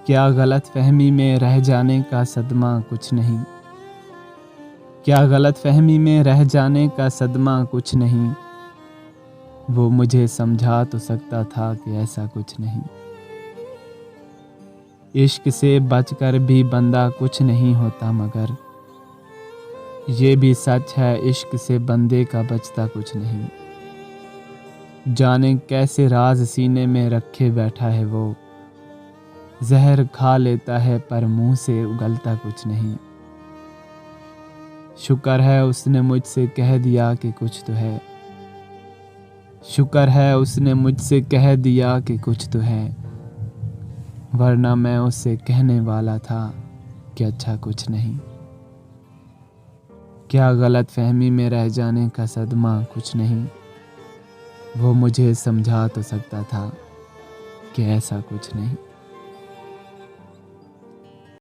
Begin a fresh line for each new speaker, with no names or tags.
क्या गलत फहमी में रह जाने का सदमा कुछ नहीं। क्या गलत फहमी में रह जाने का सदमा कुछ नहीं। वो मुझे समझा तो सकता था कि ऐसा कुछ नहीं। इश्क से बचकर भी बंदा कुछ नहीं होता, मगर ये भी सच है इश्क से बंदे का बचता कुछ नहीं। जाने कैसे राज सीने में रखे बैठा है वो, जहर खा लेता है पर मुंह से उगलता कुछ नहीं। शुक्र है उसने मुझसे कह दिया कि कुछ तो है। शुक्र है उसने मुझसे कह दिया कि कुछ तो है, वरना मैं उससे कहने वाला था कि अच्छा कुछ नहीं। क्या गलत फहमी में रह जाने का सदमा कुछ नहीं। वो मुझे समझा तो सकता था कि ऐसा कुछ नहीं।